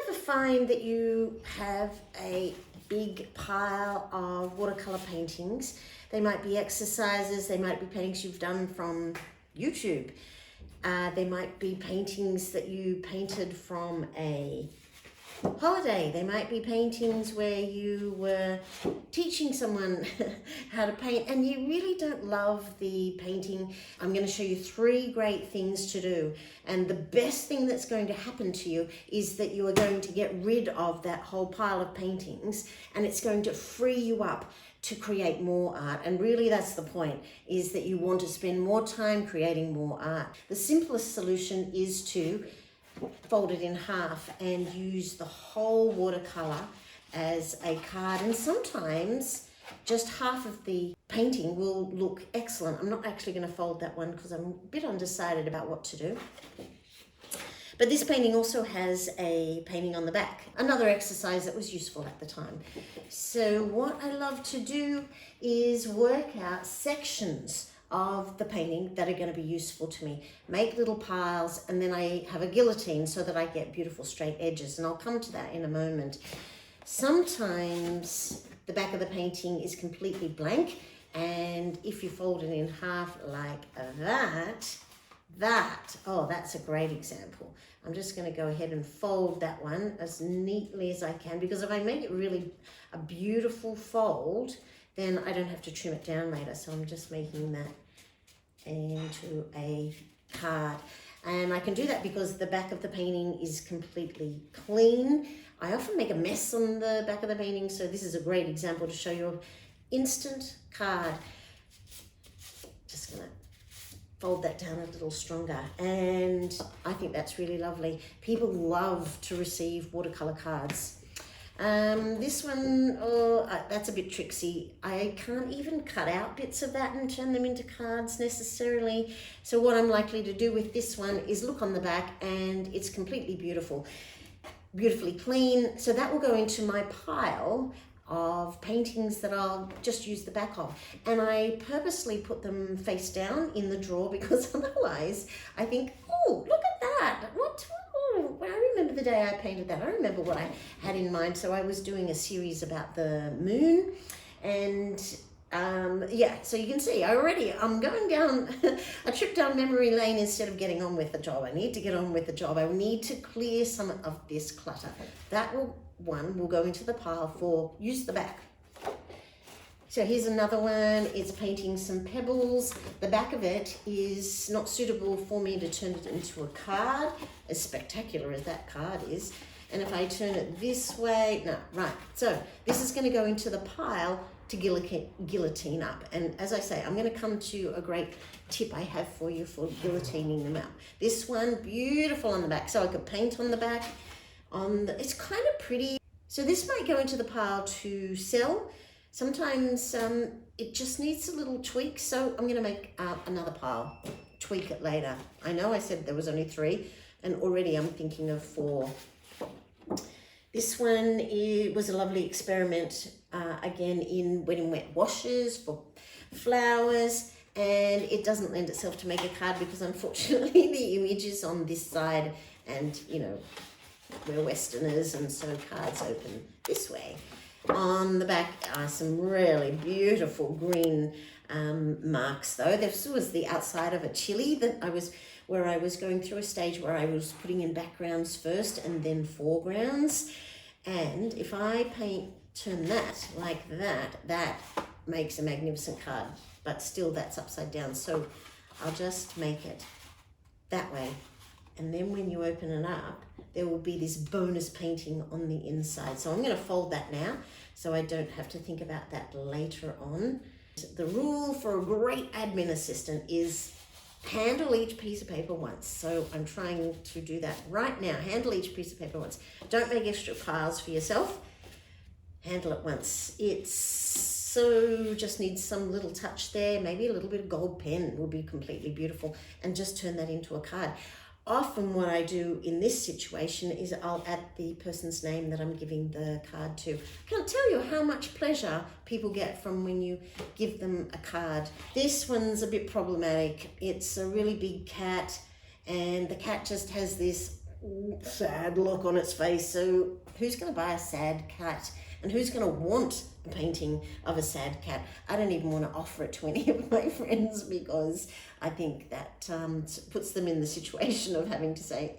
ever find that you have a big pile of watercolor paintings? They might be exercises, they might be paintings you've done from YouTube. They might be paintings that you painted from a holiday. They might be paintings where you were teaching someone how to paint and you really don't love the painting. I'm going to show you 3 great things to do, and the best thing that's going to happen to you is that you are going to get rid of that whole pile of paintings, and it's going to free you up to create more art. And really that's the point, is that you want to spend more time creating more art. The simplest solution is to fold it in half and use the whole watercolor as a card, and sometimes just half of the painting will look excellent. I'm not actually going to fold that one because I'm a bit undecided about what to do. But this painting also has a painting on the back, another exercise that was useful at the time. So what I love to do is work out sections of the painting that are going to be useful to me. Make little piles, and then I have a guillotine so that I get beautiful straight edges, and I'll come to that in a moment. Sometimes the back of the painting is completely blank, and if you fold it in half like that, oh, that's a great example. I'm just going to go ahead and fold that one as neatly as I can, because if I make it really a beautiful fold, then I don't have to trim it down later. So I'm just making that into a card. And I can do that because the back of the painting is completely clean. I often make a mess on the back of the painting, so this is a great example to show you an instant card. Just gonna fold that down a little stronger, and I think that's really lovely. People love to receive watercolor cards. This one, that's a bit tricksy. I can't even cut out bits of that and turn them into cards necessarily. So what I'm likely to do with this one is look on the back, and it's completely beautiful, beautifully clean. So that will go into my pile of paintings that I'll just use the back of. And I purposely put them face down in the drawer, because otherwise I think, oh, look at that. I remember the day I painted that. I remember what I had in mind. So I was doing a series about the moon, and yeah, so you can see I'm going down a trip down memory lane instead of getting on with the job. I need to get on with the job. I need to clear some of this clutter. That one will go into the pile for use the back. So here's another one. It's painting some pebbles. The back of it is not suitable for me to turn it into a card, as spectacular as that card is. And if I turn it this way, no, right. So this is going to go into the pile to guillotine up. And as I say, I'm going to come to a great tip I have for you for guillotining them out. This one, beautiful on the back. So I could paint on the back. It's kind of pretty. So this might go into the pile to sell. Sometimes it just needs a little tweak, so I'm going to make another pile, tweak it later. I know I said there was only 3, and already I'm thinking of 4. This one was a lovely experiment, again in wet and wet washes for flowers, and it doesn't lend itself to make a card because unfortunately the image is on this side, and you know, we're Westerners, and so cards open this way. On the back are some really beautiful green marks though. This was the outside of a chili that I was going through a stage where I was putting in backgrounds first and then foregrounds. And if I turn that like that, that makes a magnificent card, but still that's upside down. So I'll just make it that way. And then when you open it up, there will be this bonus painting on the inside. So I'm going to fold that now so I don't have to think about that later on. The rule for a great admin assistant is handle each piece of paper once. So I'm trying to do that right now. Handle each piece of paper once. Don't make extra piles for yourself. Handle it once. Just needs some little touch there. Maybe a little bit of gold pen will be completely beautiful, and just turn that into a card. Often what I do in this situation is I'll add the person's name that I'm giving the card to. I can't tell you how much pleasure people get from when you give them a card. This one's a bit problematic. It's a really big cat, and the cat just has this sad look on its face. So who's going to buy a sad cat? And who's going to want a painting of a sad cat? I don't even want to offer it to any of my friends because I think that puts them in the situation of having to say,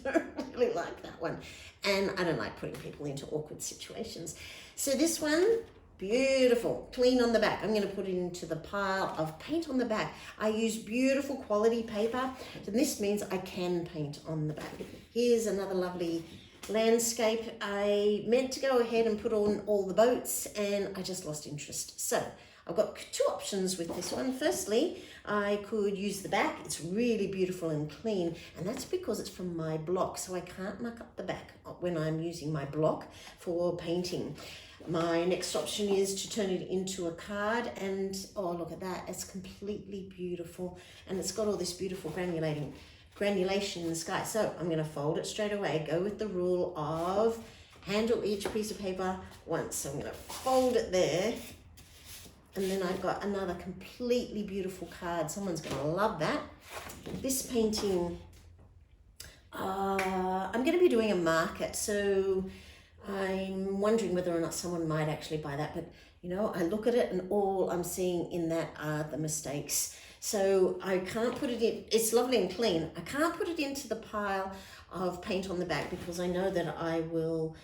I don't really like that one. And I don't like putting people into awkward situations. So this one, beautiful, clean on the back. I'm going to put it into the pile of paint on the back. I use beautiful quality paper, and this means I can paint on the back. Here's another lovely landscape. I meant to go ahead and put on all the boats, and I just lost interest. So I've got two options with this one. Firstly, I could use the back. It's really beautiful and clean, and that's because it's from my block, so I can't muck up the back when I'm using my block for painting. My next option is to turn it into a card, and oh, look at that. It's completely beautiful, and it's got all this beautiful granulation in the sky. So I'm going to fold it straight away. Go with the rule of handle each piece of paper once. So I'm going to fold it there, and then I've got another completely beautiful card. Someone's going to love that. This painting, I'm going to be doing a market, so I'm wondering whether or not someone might actually buy that. But you know, I look at it and all I'm seeing in that are the mistakes. So I can't put it in. It's lovely and clean. I can't put it into the pile of paint on the back because I know that I will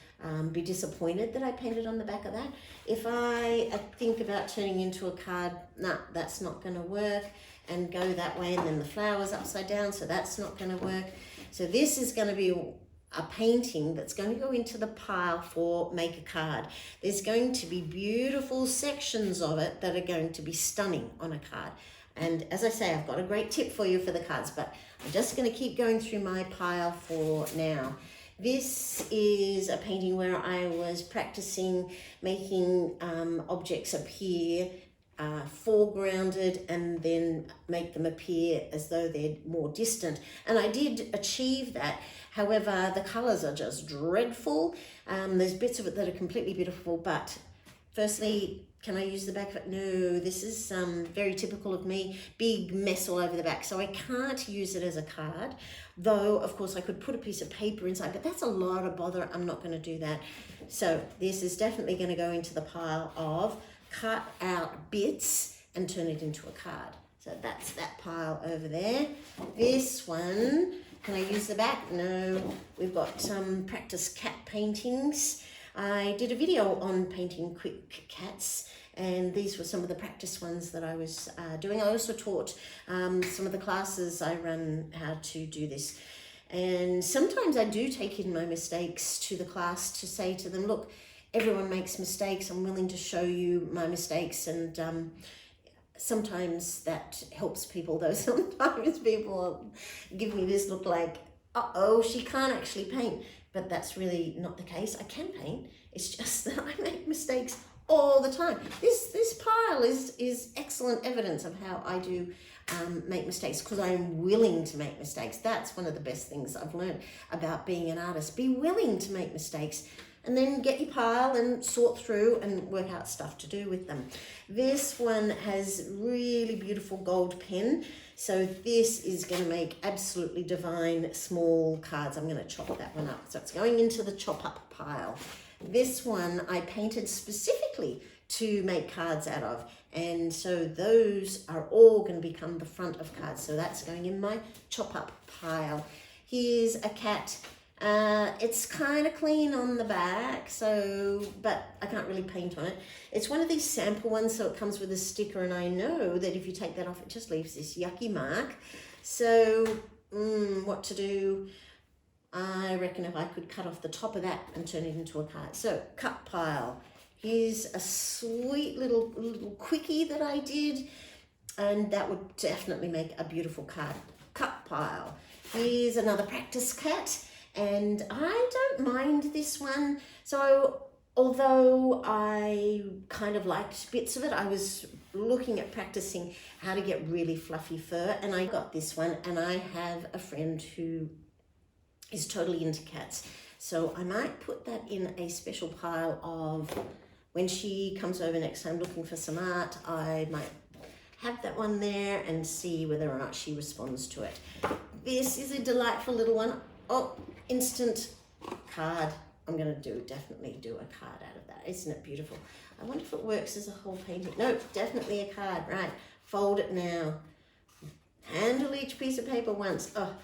be disappointed that I painted on the back of that. If I think about turning into a card, nah, that's not going to work, and go that way, and then the flower's upside down, so that's not going to work. So this is going to be a painting that's going to go into the pile for make a card. There's going to be beautiful sections of it that are going to be stunning on a card. And as I say, I've got a great tip for you for the cards, but I'm just going to keep going through my pile for now. This is a painting where I was practicing making objects appear foregrounded and then make them appear as though they're more distant. And I did achieve that. However, the colours are just dreadful. There's bits of it that are completely beautiful, but firstly, can I use the back of it? No, this is very typical of me. Big mess all over the back. So I can't use it as a card, though, of course, I could put a piece of paper inside, but that's a lot of bother. I'm not going to do that. So this is definitely going to go into the pile of cut out bits and turn it into a card. So that's that pile over there. This one, can I use the back? No. We've got some practice cat paintings. I did a video on painting quick cats, and these were some of the practice ones that I was doing. I also taught some of the classes I run how to do this. And sometimes I do take in my mistakes to the class to say to them, look, everyone makes mistakes. I'm willing to show you my mistakes, and sometimes that helps people, though sometimes people give me this look like, uh-oh, she can't actually paint. But that's really not the case. I can paint. It's just that I make mistakes all the time. This pile is excellent evidence of how I do make mistakes, because I'm willing to make mistakes. That's one of the best things I've learned about being an artist. Be willing to make mistakes, and then get your pile and sort through and work out stuff to do with them. This one has really beautiful gold pen. So this is going to make absolutely divine small cards. I'm going to chop that one up. So it's going into the chop up pile. This one I painted specifically to make cards out of. And so those are all going to become the front of cards. So that's going in my chop up pile. Here's a cat. It's kind of clean on the back, but I can't really paint on it. It's one of these sample ones, so it comes with a sticker, and I know that if you take that off, it just leaves this yucky mark. So, what to do? I reckon if I could cut off the top of that and turn it into a card. So, cut pile. Here's a sweet little quickie that I did, and that would definitely make a beautiful card. Cut pile. Here's another practice cat. And I don't mind this one. So although I kind of liked bits of it, I was looking at practicing how to get really fluffy fur, and I got this one, and I have a friend who is totally into cats. So I might put that in a special pile of when she comes over next time looking for some art. I might have that one there and see whether or not she responds to it. This is a delightful little one. Oh, instant card. I'm going to definitely do a card out of that. Isn't it beautiful? I wonder if it works as a whole painting. No, definitely a card. Right, fold it now. Handle each piece of paper once. Oh,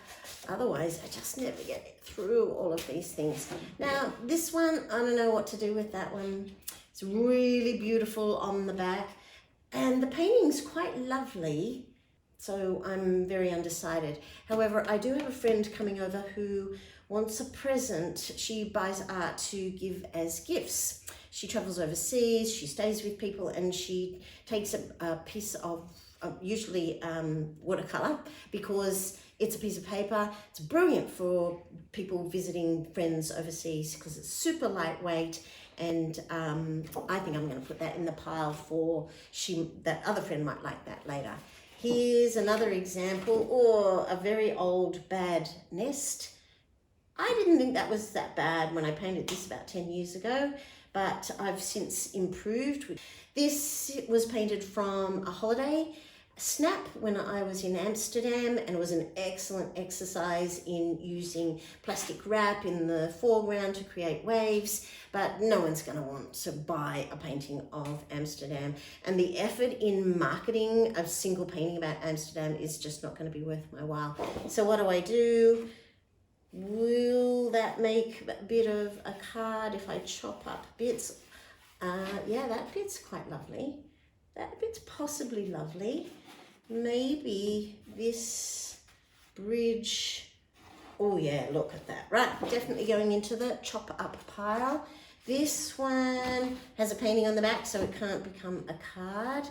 otherwise I just never get through all of these things. Now, this one, I don't know what to do with that one. It's really beautiful on the back, and the painting's quite lovely, so I'm very undecided. However, I do have a friend coming over who wants a present. She buys art to give as gifts. She travels overseas, she stays with people, and she takes a piece of usually watercolour, because it's a piece of paper. It's brilliant for people visiting friends overseas because it's super lightweight, and I think I'm going to put that in the pile for that other friend might like that later. Here's another example, or a very old bad nest. I didn't think that was that bad when I painted this about 10 years ago, but I've since improved. This was painted from a holiday snap when I was in Amsterdam, and it was an excellent exercise in using plastic wrap in the foreground to create waves, but no one's going to want to buy a painting of Amsterdam, and the effort in marketing a single painting about Amsterdam is just not going to be worth my while. So what do? Will that make a bit of a card if I chop up bits? Yeah, that bit's quite lovely. That bit's possibly lovely. Maybe this bridge. Oh yeah, look at that. Right, definitely going into the chop up pile. This one has a painting on the back, so it can't become a card.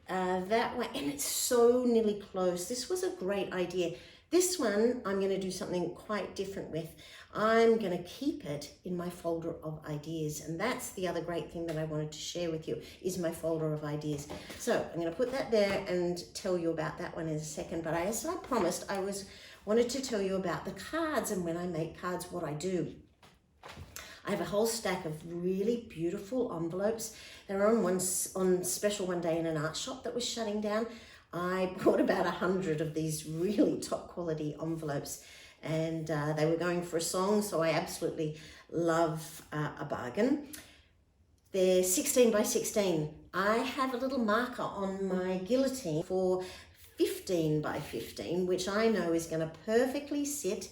That one, and it's so nearly close. This was a great idea. This one, I'm going to do something quite different with. I'm going to keep it in my folder of ideas, and that's the other great thing that I wanted to share with you, is my folder of ideas. So I'm going to put that there and tell you about that one in a second, but as I promised, I wanted to tell you about the cards, and when I make cards, what I do. I have a whole stack of really beautiful envelopes. They were on special one day in an art shop that was shutting down. I bought about 100 of these really top quality envelopes, and they were going for a song, so I absolutely love a bargain. They're 16 by 16. I have a little marker on my guillotine for 15 by 15, which I know is going to perfectly sit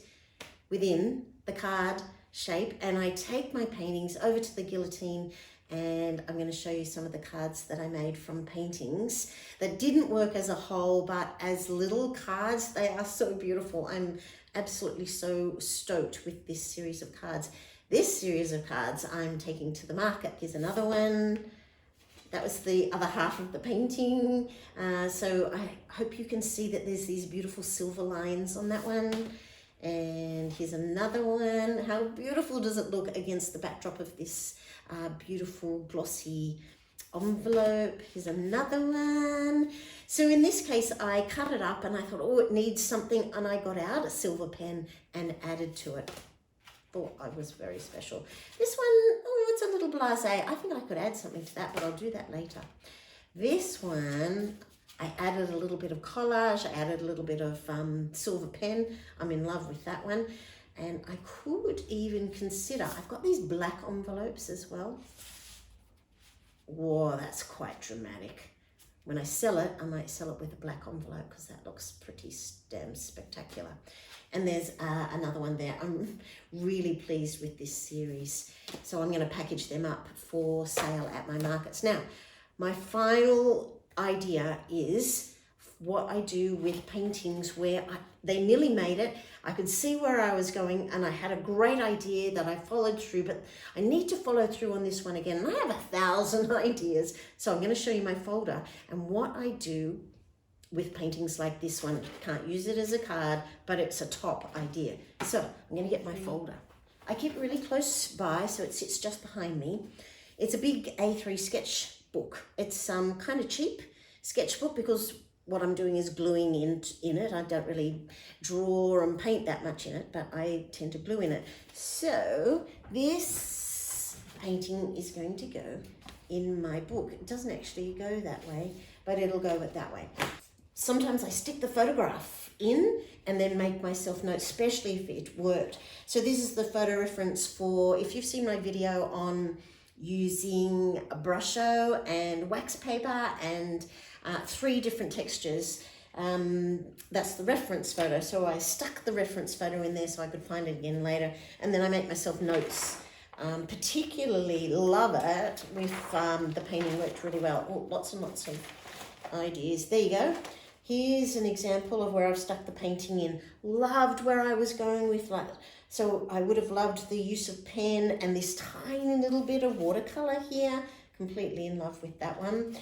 within the card shape, and I take my paintings over to the guillotine, and I'm going to show you some of the cards that I made from paintings that didn't work as a whole, but as little cards. They are so beautiful. I'm absolutely so stoked with this series of cards. This series of cards I'm taking to the market. Here's another one. That was the other half of the painting. So I hope you can see that there's these beautiful silver lines on that one. And here's another one. How beautiful does it look against the backdrop of this beautiful glossy envelope? Here's another one. So in this case, I cut it up and I thought, oh, it needs something, and I got out a silver pen and added to it. Thought I was very special. This one, oh, it's a little blasé. I think I could add something to that, but I'll do that later. This one, I added a little bit of collage. I added a little bit of silver pen. I'm in love with that one. And I could even consider, I've got these black envelopes as well. Whoa, that's quite dramatic. When I sell it, I might sell it with a black envelope because that looks pretty damn spectacular. And there's another one there. I'm really pleased with this series. So I'm going to package them up for sale at my markets. Now, my final idea is what I do with paintings where they nearly made it. I could see where I was going, and I had a great idea that I followed through, but I need to follow through on this one again. And I have 1,000 ideas. So I'm going to show you my folder and what I do with paintings like this one. Can't use it as a card, but it's a top idea. So I'm going to get my folder. I keep it really close by, so it sits just behind me. It's a big A3 sketchbook. It's kind of cheap sketchbook because what I'm doing is gluing in it. I don't really draw and paint that much in it, but I tend to glue in it. So this painting is going to go in my book. It doesn't actually go that way, but it'll go that way. sometimes I stick the photograph in and then make myself notes, especially if it worked. So this is the photo reference for, if you've seen my video on using a brusho and wax paper and 3 different textures, that's the reference photo. So I stuck the reference photo in there so I could find it again later, and then I make myself notes. Particularly love it with the painting, worked really well. Oh, lots and lots of ideas. There you go. Here's an example of where I've stuck the painting in. Loved where I was going with that. So I would have loved the use of pen and this tiny little bit of watercolor here. Completely in love with that one.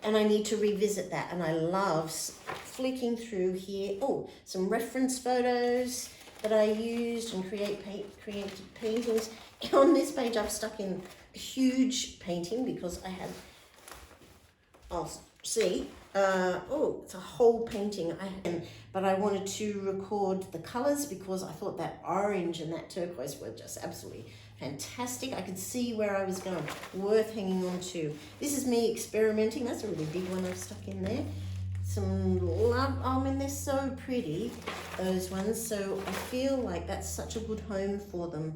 And I need to revisit that. And I love flicking through here. Oh, some reference photos that I used and created paintings. On this page, I've stuck in a huge painting because I had, I'll see, it's a whole painting but I wanted to record the colors because I thought that orange and that turquoise were just absolutely fantastic. I could see where I was going, worth hanging on to. This is me experimenting. That's a really big one I've stuck in there. Some love, I mean, they're so pretty, those ones. So I feel like that's such a good home for them.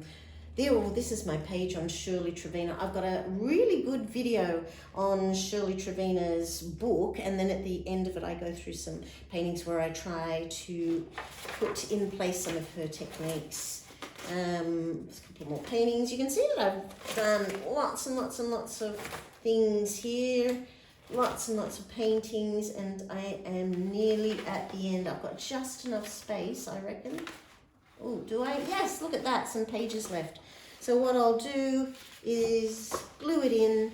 This is my page on Shirley Trevena. I've got a really good video on Shirley Trevena's book, and then at the end of it I go through some paintings where I try to put in place some of her techniques. There's a couple more paintings. You can see that I've done lots and lots and lots of things here, lots and lots of paintings, and I am nearly at the end. I've got just enough space, I reckon. Oh, do I? Yes, look at that, some pages left. So what I'll do is glue it in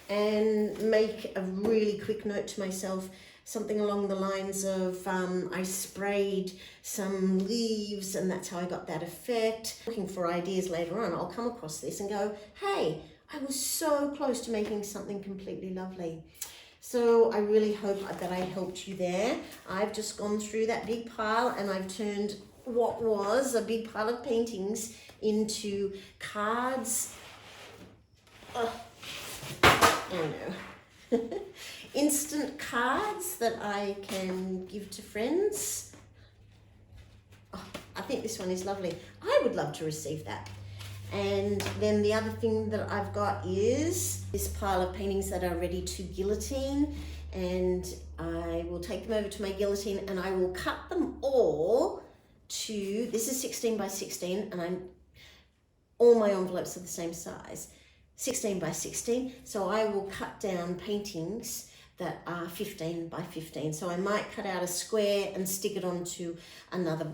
and make a really quick note to myself, something along the lines of I sprayed some leaves and that's how I got that effect. Looking for ideas later on, I'll come across this and go, hey, I was so close to making something completely lovely. So I really hope that I helped you there. I've just gone through that big pile and I've turned what was a big pile of paintings into cards. Oh no. Instant cards that I can give to friends. Oh, I think this one is lovely. I would love to receive that. And then the other thing that I've got is this pile of paintings that are ready to guillotine, and I will take them over to my guillotine and I will cut them all to, this is 16 by 16, and all my envelopes are the same size, 16 by 16. So I will cut down paintings that are 15 by 15. So I might cut out a square and stick it onto another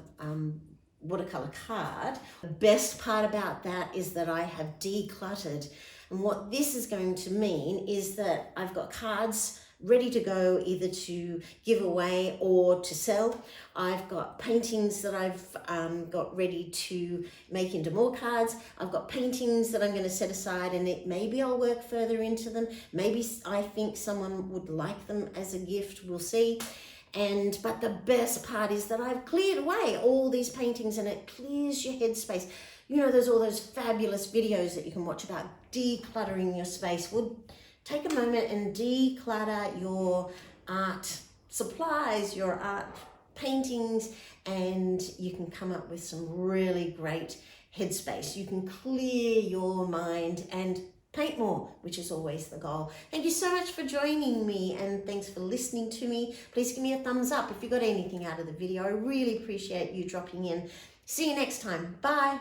watercolor card. The best part about that is that I have decluttered. And what this is going to mean is that I've got cards ready to go, either to give away or to sell. I've got paintings that I've got ready to make into more cards. I've got paintings that I'm going to set aside, and maybe I'll work further into them. Maybe I think someone would like them as a gift, we'll see. But the best part is that I've cleared away all these paintings, and it clears your headspace. You know, there's all those fabulous videos that you can watch about decluttering your space. Well, take a moment and declutter your art supplies, your art paintings, and you can come up with some really great headspace. You can clear your mind and paint more, which is always the goal. Thank you so much for joining me, and thanks for listening to me. Please give me a thumbs up if you got anything out of the video. I really appreciate you dropping in. See you next time. Bye.